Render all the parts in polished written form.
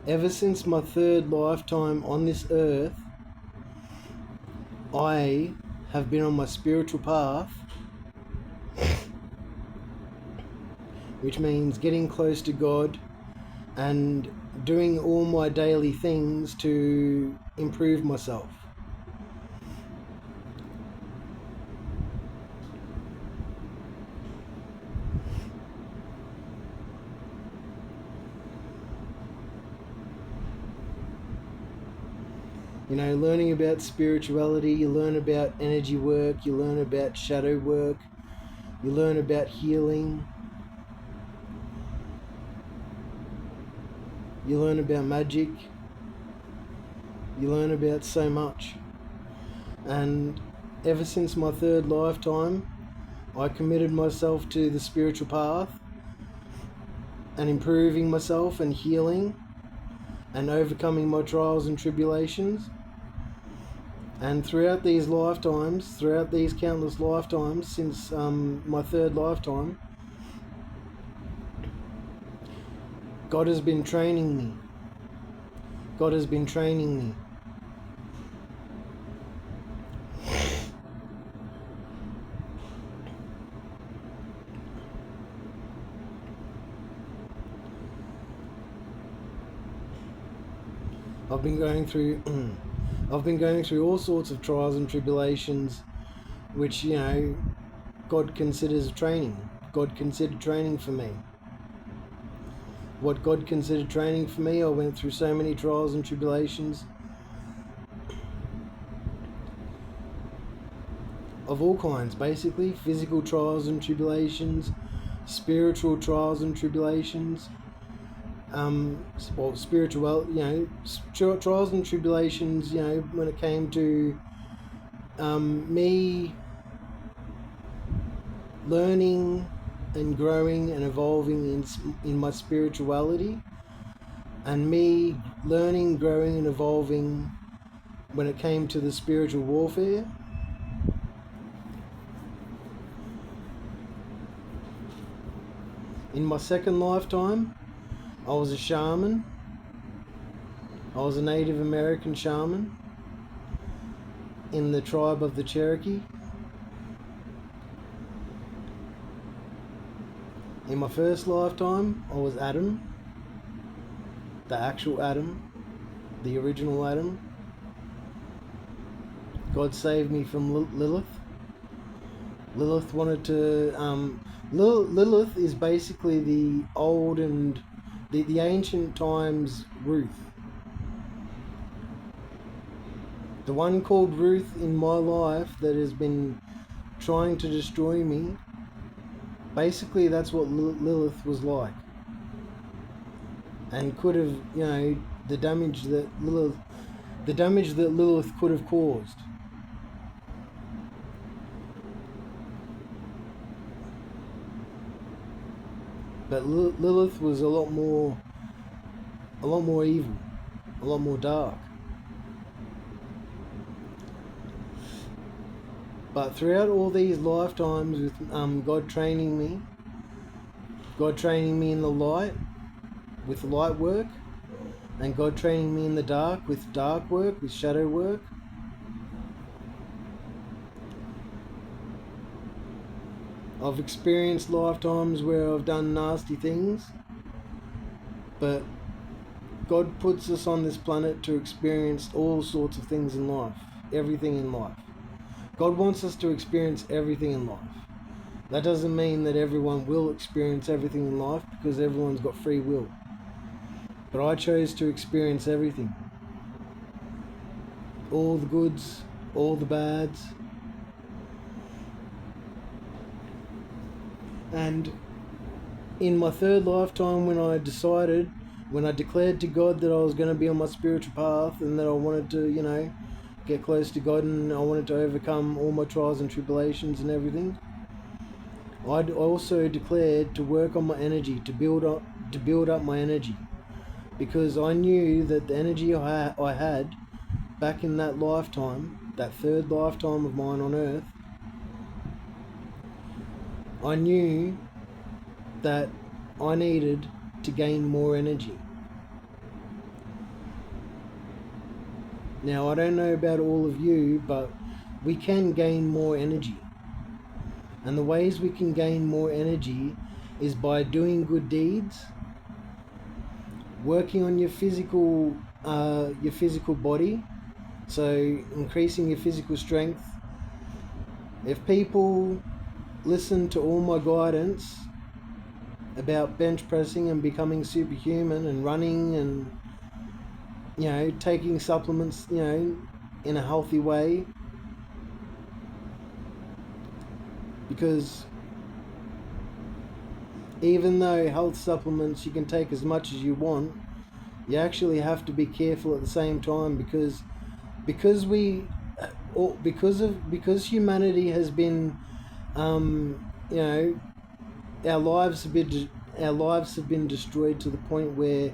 Ever since my third lifetime on this earth, I have been on my spiritual path, which means getting close to God and doing all my daily things to improve myself. You know, learning about spirituality, you learn about energy work, you learn about shadow work, you learn about healing, you learn about magic, you learn about so much. And ever since my third lifetime, I committed myself to the spiritual path and improving myself and healing and overcoming my trials and tribulations. And throughout these lifetimes, throughout these countless lifetimes since my third lifetime, God has been training me. God has been training me. I've been going through all sorts of trials and tribulations, which, you know, God considers training. God considered training for me. What God considered training for me, I went through so many trials and tribulations of all kinds, basically. Physical trials and tribulations, spiritual trials and tribulations, spiritual, you know, trials and tribulations, you know, when it came to me learning and growing and evolving in my spirituality, and me learning, growing and evolving when it came to the spiritual warfare. In my second lifetime, I was a shaman. I was a Native American shaman in the tribe of the Cherokee. In my first lifetime, I was Adam, the actual Adam, the original Adam. God saved me from Lilith. Lilith wanted to... Lilith is basically the old and the ancient times Ruth. The one called Ruth in my life that has been trying to destroy me. Basically, that's what Lilith was like. And could have, you know, the damage that Lilith could have caused. But Lilith was a lot more evil, a lot more dark. But throughout all these lifetimes, with God training me in the light, with light work, and God training me in the dark, with dark work, with shadow work, I've experienced lifetimes where I've done nasty things, but God puts us on this planet to experience all sorts of things in life, everything in life. God wants us to experience everything in life. That doesn't mean that everyone will experience everything in life, because everyone's got free will. But I chose to experience everything. All the goods, all the bads. And in my third lifetime, when I declared to God that I was going to be on my spiritual path and that I wanted to, you know, get close to God and I wanted to overcome all my trials and tribulations and everything, I also declared to work on my energy, to build up my energy, because I knew that the energy I had back in that lifetime, that third lifetime of mine on Earth, I knew that I needed to gain more energy. Now, I don't know about all of you, but we can gain more energy. And the ways we can gain more energy is by doing good deeds, working on your physical body, so increasing your physical strength. If people listen to all my guidance about bench pressing and becoming superhuman and running and, you know, taking supplements, you know, in a healthy way, because even though health supplements you can take as much as you want, you actually have to be careful at the same time, because humanity has been, you know, our lives have been destroyed to the point where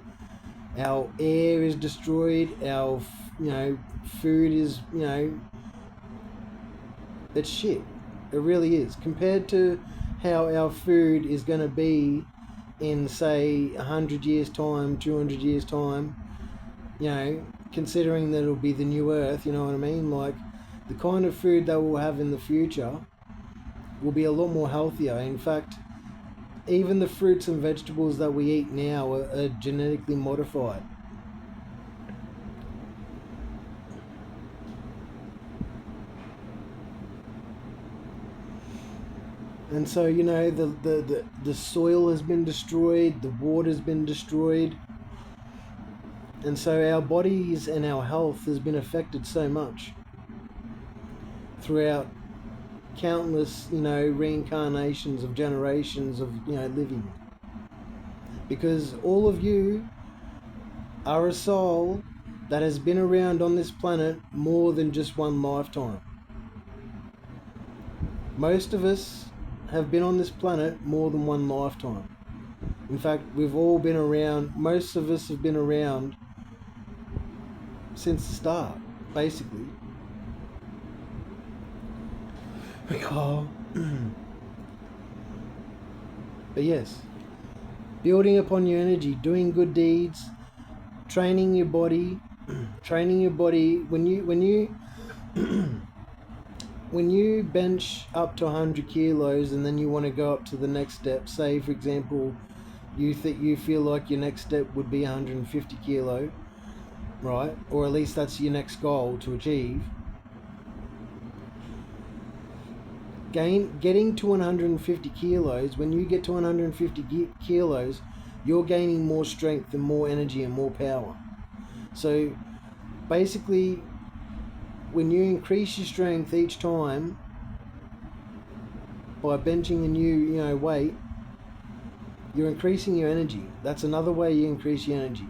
our air is destroyed, our, you know, food is, you know, it's shit. It really is, compared to how our food is going to be in, say, 100 years time, 200 years time, you know, considering that it'll be the new earth, you know what I mean? Like, the kind of food that we'll have in the future will be a lot more healthier. In fact, even the fruits and vegetables that we eat now are genetically modified. And so, you know, the soil has been destroyed, the water's been destroyed. And so our bodies and our health has been affected so much throughout countless, you know, reincarnations of generations of, you know, living. Because all of you are a soul that has been around on this planet more than just one lifetime. Most of us have been on this planet more than one lifetime. In fact, we've all been around, most of us have been around since the start, basically. But yes, building upon your energy, doing good deeds, training your body, when you bench up to 100 kilos and then you want to go up to the next step, say for example you feel like your next step would be 150 kilo, right? Or at least that's your next goal to achieve. Getting to 150 kilos, when you get to 150 kilos, you're gaining more strength and more energy and more power. So basically, when you increase your strength each time by benching a new, you know, weight, you're increasing your energy. That's another way you increase your energy.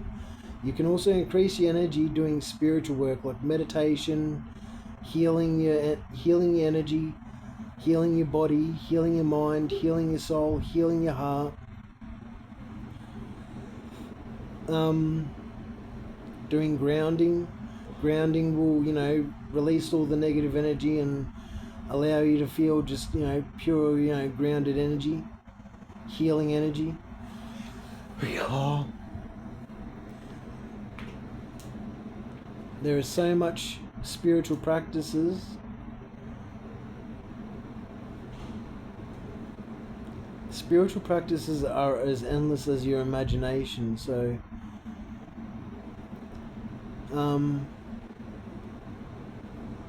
You can also increase your energy doing spiritual work like meditation, healing your energy, healing your body, healing your mind, healing your soul, healing your heart. Doing grounding. Grounding will, you know, release all the negative energy and allow you to feel just, you know, pure, you know, grounded energy, healing energy. There is so much spiritual practices. Spiritual practices are as endless as your imagination. So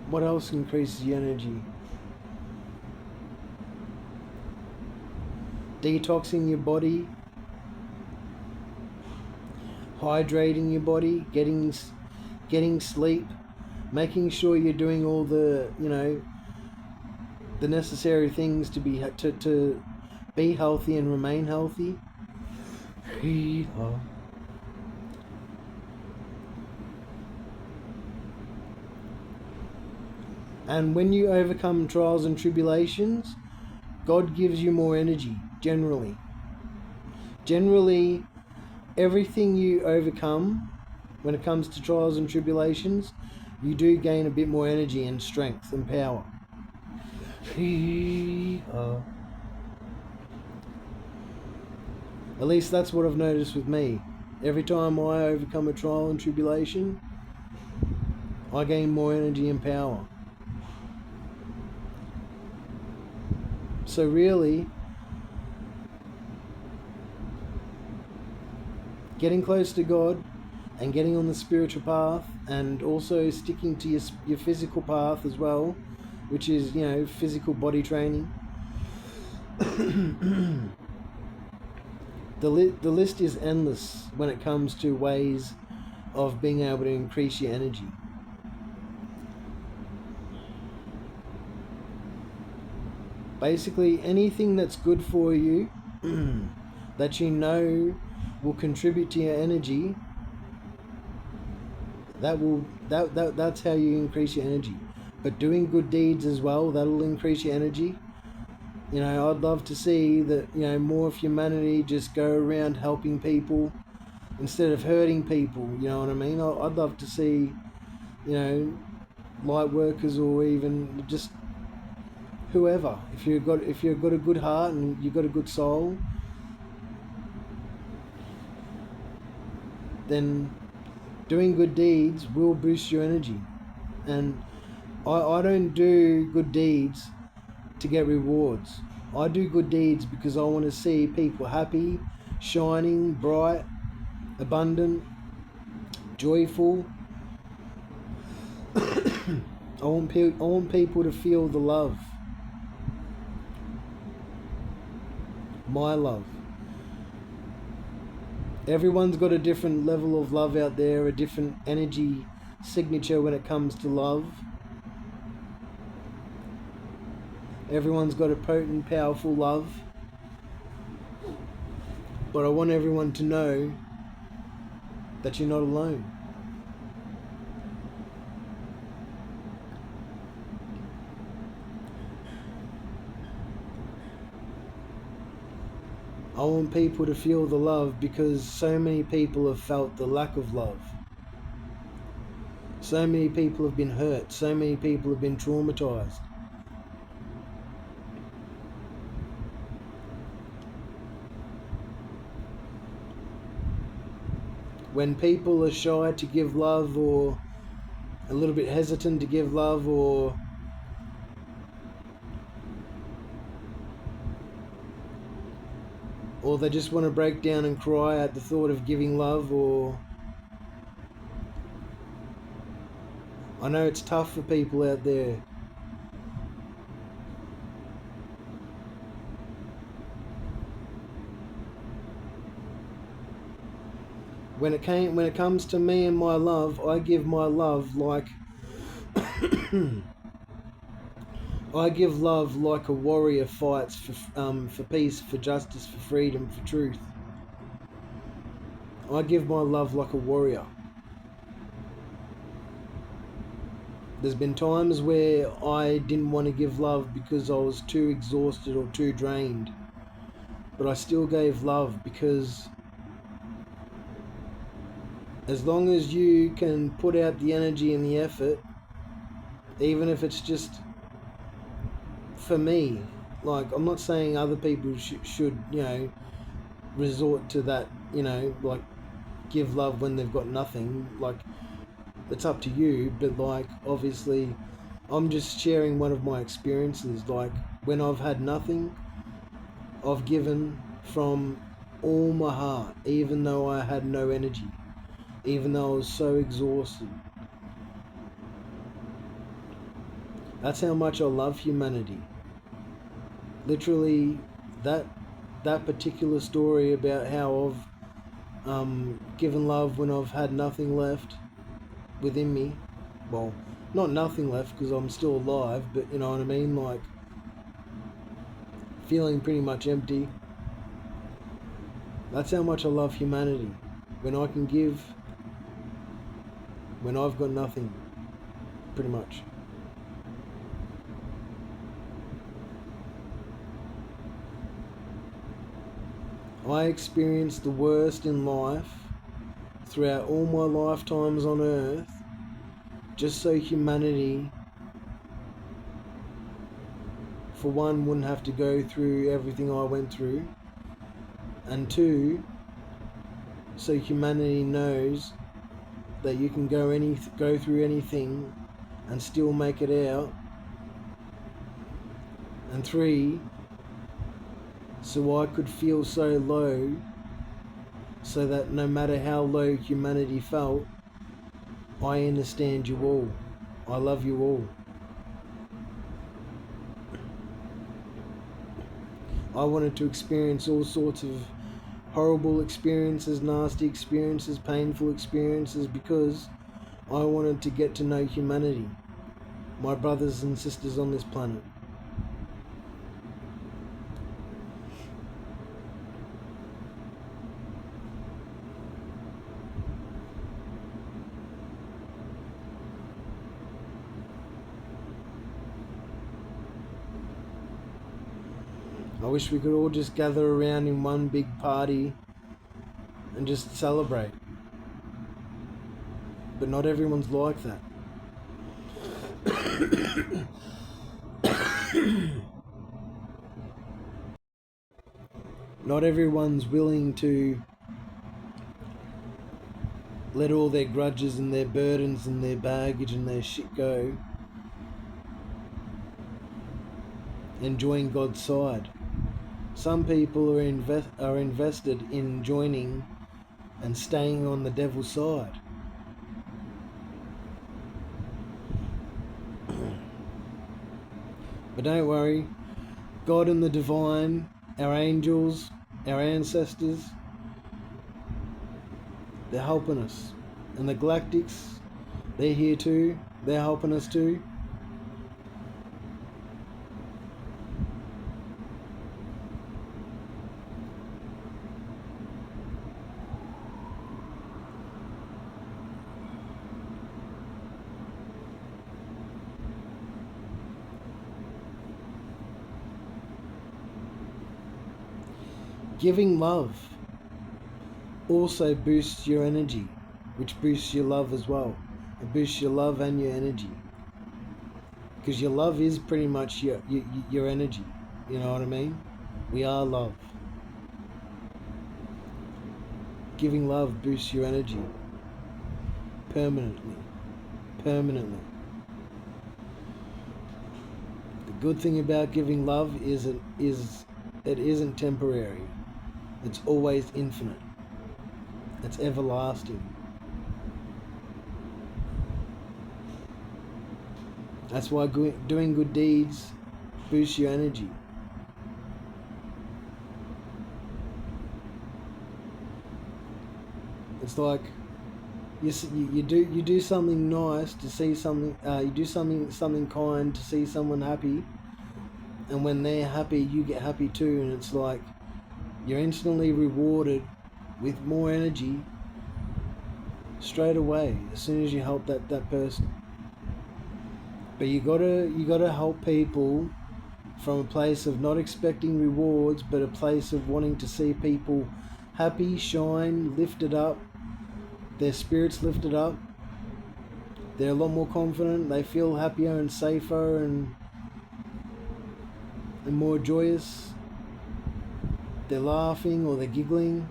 what else increases your energy? Detoxing your body, hydrating your body, getting sleep, making sure you're doing all the, you know, the necessary things to be healthy and remain healthy. And when you overcome trials and tribulations, God gives you more energy, generally. Generally, everything you overcome, when it comes to trials and tribulations, you do gain a bit more energy and strength and power. At least that's what I've noticed with me. Every time I overcome a trial and tribulation, I gain more energy and power. So really, getting close to God and getting on the spiritual path, and also sticking to your physical path as well, which is, physical body training. The list is endless when it comes to ways of being able to increase your energy. Basically, anything that's good for you, that you know will contribute to your energy, that's how you increase your energy. But doing good deeds as well, that'll increase your energy. I'd love to see that, more of humanity just go around helping people instead of hurting people, you know what I mean? I'd love to see, light workers, or even just whoever. If you've got a good heart and you've got a good soul, then doing good deeds will boost your energy. And I don't do good deeds to get rewards. I do good deeds because I want to see people happy, shining, bright, abundant, joyful. I want people to feel the love. My love. Everyone's got a different level of love out there, a different energy signature when it comes to love. Everyone's got a potent, powerful love. But I want everyone to know that you're not alone. I want people to feel the love, because so many people have felt the lack of love. So many people have been hurt. So many people have been traumatized. When people are shy to give love, or a little bit hesitant to give love, or they just want to break down and cry at the thought of giving love, or I know it's tough for people out there. When it comes to me and my love, I give my love like I give love like a warrior fights for peace, for justice, for freedom, for truth. I give my love like a warrior. There's been times where I didn't want to give love because I was too exhausted or too drained. But I still gave love, because as long as you can put out the energy and the effort, even if it's just for me, like, I'm not saying other people should resort to that, like, give love when they've got nothing. Like, it's up to you, but like, obviously I'm just sharing one of my experiences. Like, when I've had nothing, I've given from all my heart, even though I had no energy, even though I was so exhausted. That's how much I love humanity. Literally, that particular story about how I've given love when I've had nothing left within me. Well, not nothing left, because I'm still alive, but you know what I mean? Like, feeling pretty much empty. That's how much I love humanity. When I can give, when I've got nothing, pretty much. I experienced the worst in life throughout all my lifetimes on Earth, just so humanity, for one, wouldn't have to go through everything I went through, and two, so humanity knows that you can go through anything and still make it out. And 3, so I could feel so low, so that no matter how low humanity felt, I understand you all. I love you all. I wanted to experience all sorts of horrible experiences, nasty experiences, painful experiences, because I wanted to get to know humanity, my brothers and sisters on this planet. I wish we could all just gather around in one big party and just celebrate. But not everyone's like that. Not everyone's willing to let all their grudges and their burdens and their baggage and their shit go and join God's side. Some people are invested in joining and staying on the devil's side. But don't worry, God and the divine, our angels, our ancestors, they're helping us. And the galactics, they're here too, they're helping us too. Giving love also boosts your energy, which boosts your love as well. It boosts your love and your energy, because your love is pretty much your energy. You know what I mean? We are love. Giving love boosts your energy permanently. The good thing about giving love is it isn't temporary. It's always infinite. It's everlasting. That's why doing good deeds boosts your energy. It's like you do something nice to see something. You do something kind to see someone happy, and when they're happy, you get happy too. And it's like you're instantly rewarded with more energy straight away as soon as you help that person. But you gotta help people from a place of not expecting rewards, but a place of wanting to see people happy, shine, lifted up, their spirits lifted up. They're a lot more confident, they feel happier and safer and more joyous. They're laughing or they're giggling.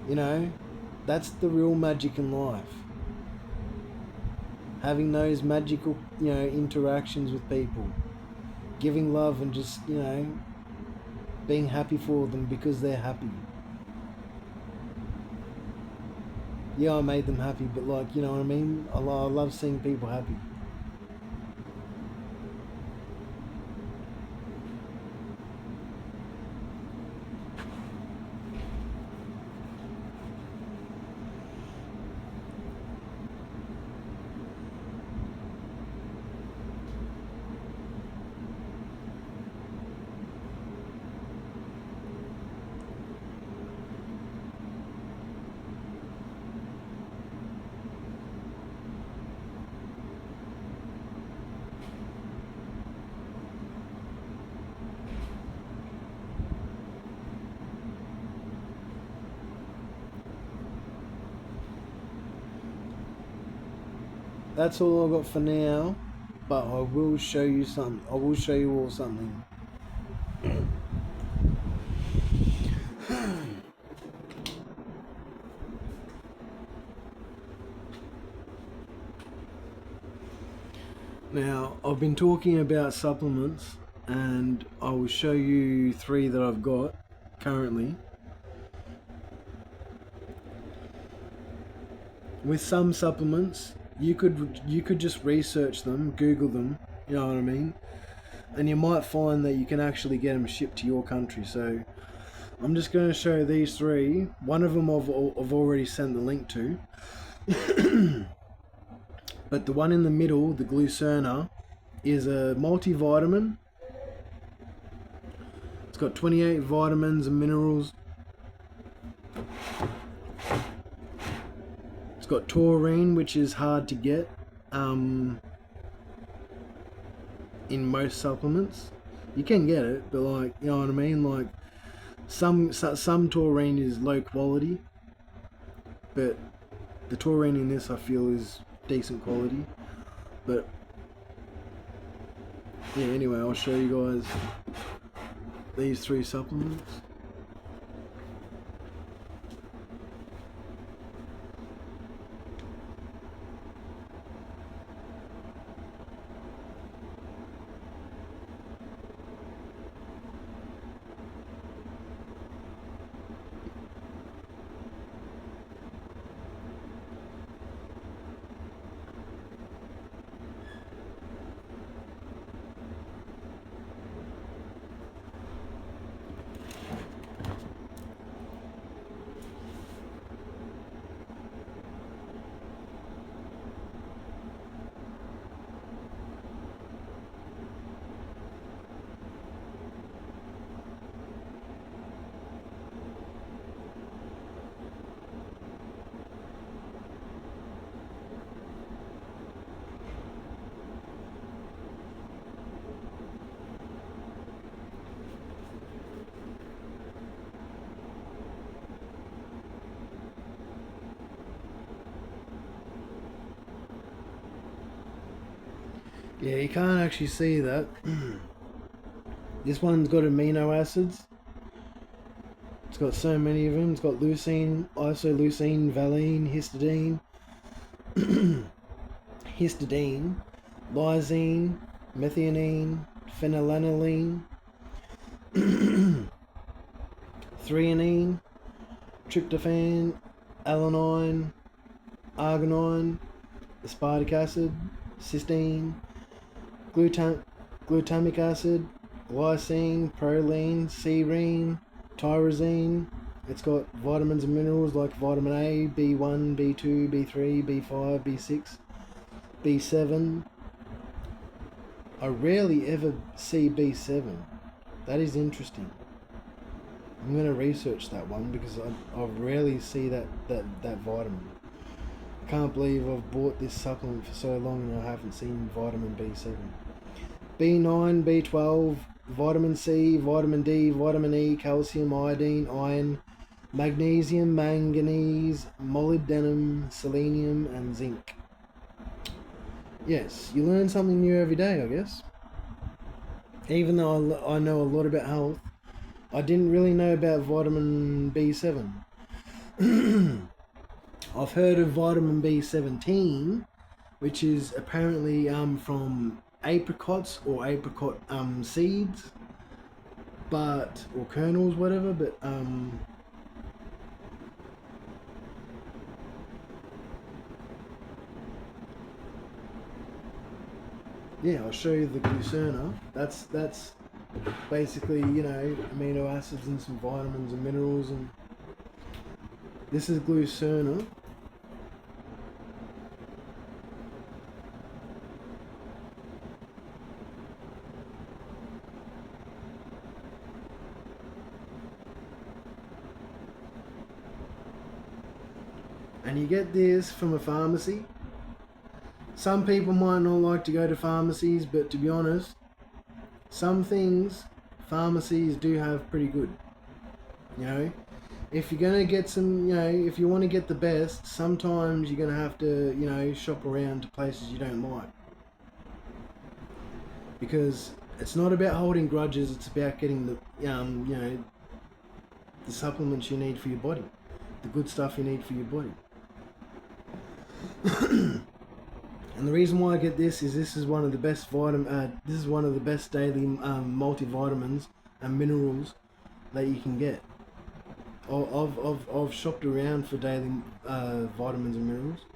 You know, that's the real magic in life. Having those magical, interactions with people. Giving love and just, being happy for them because they're happy. Yeah, I made them happy, but you know what I mean? I love seeing people happy. That's all I've got for now, but I will show you something. I will show you all something. Now, I've been talking about supplements, and I will show you 3 that I've got currently. With some supplements, you could just research them, Google them, you know what I mean? And you might find that you can actually get them shipped to your country. So I'm just going to show these 3. One of them I've already sent the link to. But the one in the middle, the Glucerna, is a multivitamin. It's got 28 vitamins and minerals. It's got taurine, which is hard to get in most supplements. You can get it, but like, you know what I mean? Like some taurine is low quality, but the taurine in this I feel is decent quality. But yeah, anyway, I'll show you guys these 3 supplements. Yeah, you can't actually see that. This one's got amino acids. It's got so many of them. It's got leucine, isoleucine, valine, histidine, lysine, methionine, phenylalanine, threonine, tryptophan, alanine, arginine, aspartic acid, cysteine, glutamic acid, glycine, proline, serine, tyrosine. It's got vitamins and minerals like vitamin A, B1, B2, B3, B5, B6, B7. I rarely ever see B7. That is interesting. I'm going to research that one because I rarely see that vitamin. I can't believe I've bought this supplement for so long and I haven't seen vitamin B7. B9, B12, vitamin C, vitamin D, vitamin E, calcium, iodine, iron, magnesium, manganese, molybdenum, selenium, and zinc. Yes, you learn something new every day, I guess. Even though I know a lot about health, I didn't really know about vitamin B7. I've heard of vitamin B17, which is apparently from apricots or apricot seeds, or kernels, whatever. But yeah, I'll show you the Glucerna. That's basically, you know, amino acids and some vitamins and minerals, and this is Glucerna. And you get this from a pharmacy. Some people might not like to go to pharmacies, but to be honest, some things pharmacies do have pretty good. You know, if you're gonna get some, you know, if you want to get the best, sometimes you're gonna have to, you know, shop around to places you don't like. Because it's not about holding grudges, it's about getting the, you know, the supplements you need for your body, the good stuff you need for your body. And the reason why I get this is one of the best this is one of the best daily multivitamins and minerals that you can get. I've shopped around for daily vitamins and minerals.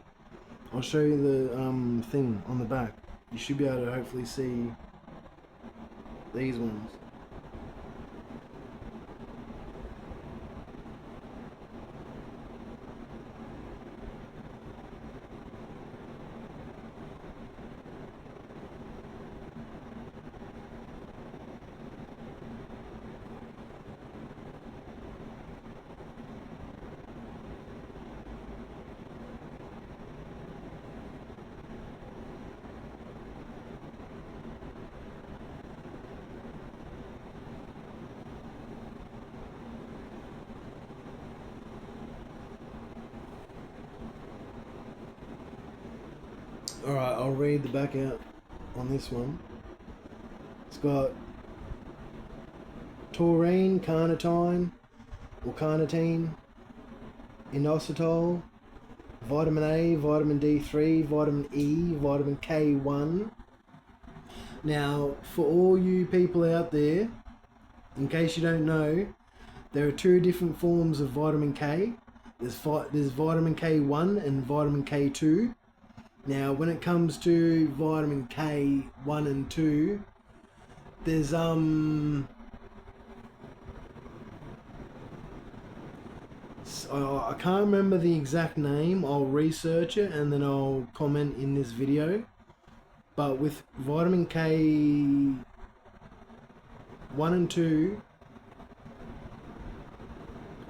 I'll show you the thing on the back. You should be able to hopefully see these ones. Alright, I'll read the back out on this one. It's got taurine, carnitine, or carnitine, inositol, vitamin A, vitamin D3, vitamin E, vitamin K1. Now, for all you people out there, in case you don't know, there are two different forms of vitamin K. There's vitamin K1 and vitamin K2. Now, when it comes to vitamin K1 and 2, there's I can't remember the exact name. I'll research it and then I'll comment in this video. But with vitamin K1 and 2,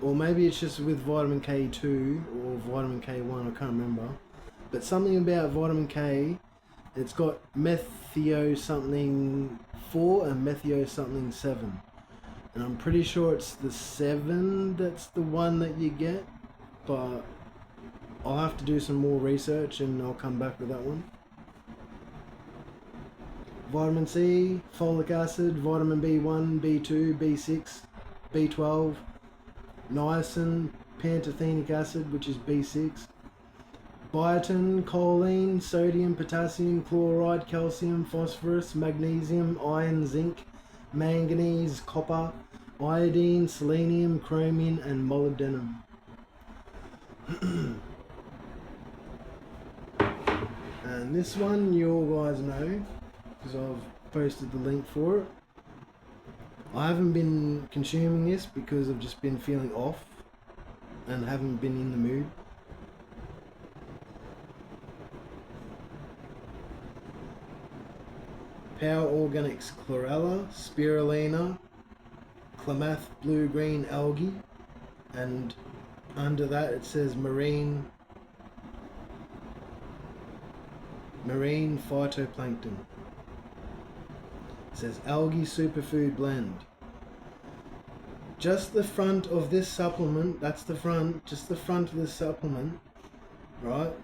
or maybe it's just with vitamin K2 or vitamin K1, I can't remember. But something about vitamin K, it's got methio something 4 and methio something 7. And I'm pretty sure it's the 7 that's the one that you get. But I'll have to do some more research and I'll come back with that one. Vitamin C, folic acid, vitamin B1, B2, B6, B12, niacin, pantothenic acid, which is B6. Biotin, choline, sodium, potassium, chloride, calcium, phosphorus, magnesium, iron, zinc, manganese, copper, iodine, selenium, chromium, and molybdenum. And this one you all guys know, because I've posted the link for it. I haven't been consuming this because I've just been feeling off and haven't been in the mood. Power Organics Chlorella, Spirulina, Klamath Blue-Green Algae, and under that it says Marine Phytoplankton. It says Algae Superfood Blend. Just the front of this supplement, that's the front, just the front of this supplement, right?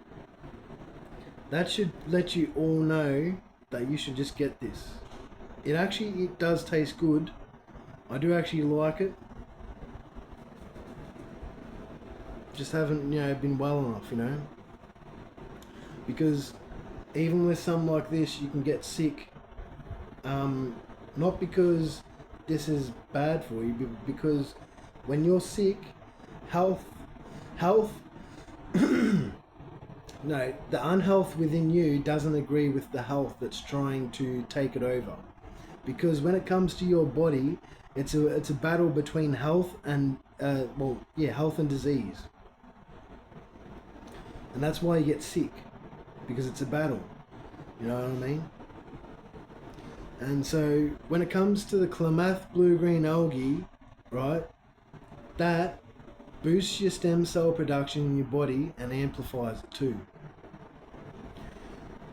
That should let you all know that you should just get this. It does taste good. I do actually like it. Just haven't, been well enough, because even with something like this you can get sick, not because this is bad for you, but because when you're sick, health no, the unhealth within you doesn't agree with the health that's trying to take it over. Because when it comes to your body, it's a battle between health and health and disease. And that's why you get sick, because it's a battle. You know what I mean? And so when it comes to the Klamath blue-green algae, right, that boosts your stem cell production in your body and amplifies it too.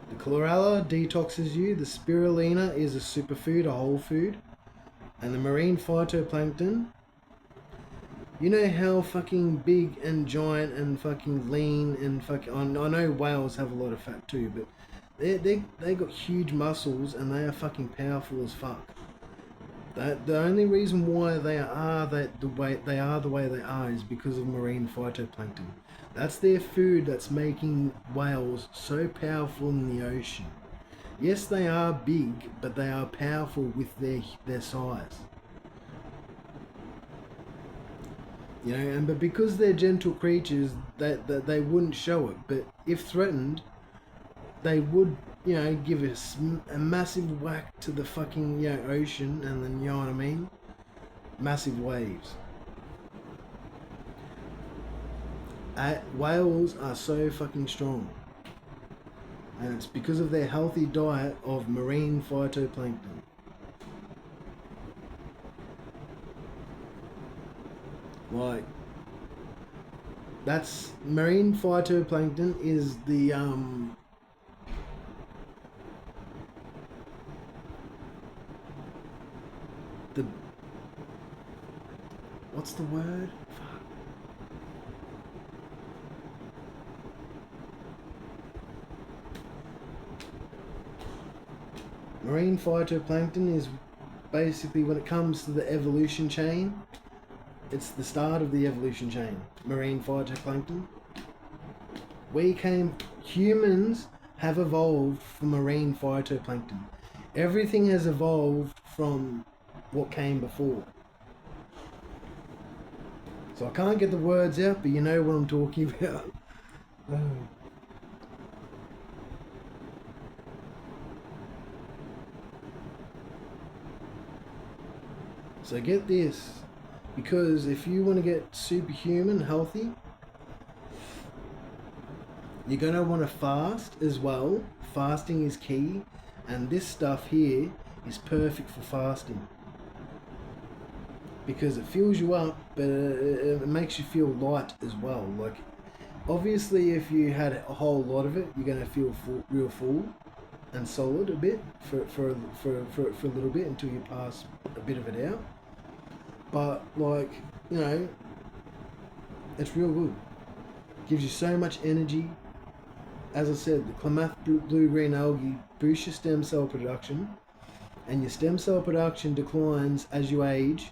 The chlorella detoxes you, the spirulina is a superfood, a whole food, and the marine phytoplankton, you know how fucking big and giant and fucking lean and fucking, I know whales have a lot of fat too, but they got huge muscles and they are fucking powerful as fuck. The only reason why they are the way they are is because of marine phytoplankton. That's their food that's making whales so powerful in the ocean. Yes, they are big, but they are powerful with their size. You know, and but because they're gentle creatures, that they wouldn't show it. But if threatened, they would, you know, give a massive whack to the fucking, you know, ocean, and then, you know what I mean? Massive waves. Whales are so fucking strong. And it's because of their healthy diet of marine phytoplankton. Like, that's marine phytoplankton is the what's the word? Fuck. Marine phytoplankton is basically, when it comes to the evolution chain, it's the start of the evolution chain. Marine phytoplankton. Humans have evolved from marine phytoplankton. Everything has evolved from what came before. So I can't get the words out, but you know what I'm talking about. So get this, because if you want to get superhuman healthy, you're going to want to fast as well. Fasting is key, and this stuff here is perfect for fasting. Because it fills you up, but it makes you feel light as well. Like, obviously, if you had a whole lot of it, you're going to feel real full and solid a bit for a little bit until you pass a bit of it out. But, like, you know, it's real good. Gives you so much energy. As I said, the Klamath blue-green algae boosts your stem cell production, and your stem cell production declines as you age.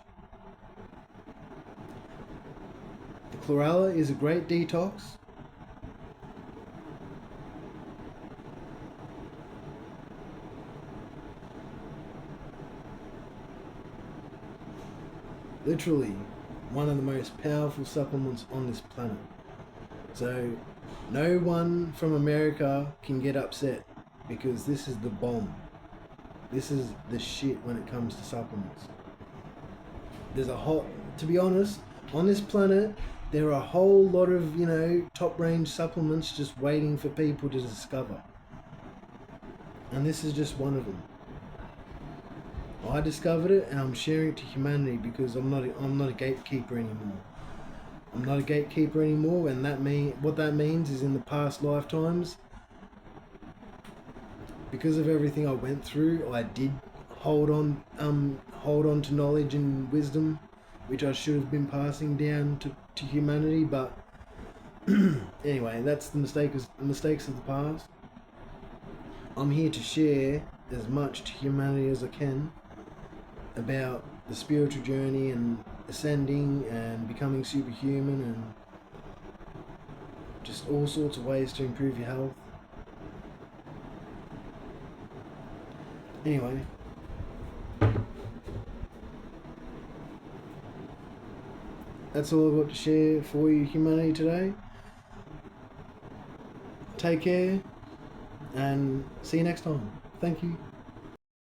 The chlorella is a great detox. Literally one of the most powerful supplements on this planet. So no one from America can get upset, because this is the bomb. This is the shit when it comes to supplements. To be honest, on this planet, there are a whole lot of, you know, top range supplements just waiting for people to discover. And this is just one of them. I discovered it, and I'm sharing it to humanity, because I'm not a gatekeeper anymore. I'm not a gatekeeper anymore, and what that means is, in the past lifetimes, because of everything I went through, I did hold on to knowledge and wisdom, which I should have been passing down to humanity. But anyway, that's the mistakes of the past. I'm here to share as much to humanity as I can about the spiritual journey and ascending and becoming superhuman, and just all sorts of ways to improve your health. Anyway, that's all I've got to share for you, humanity, today. Take care, and see you next time. Thank you.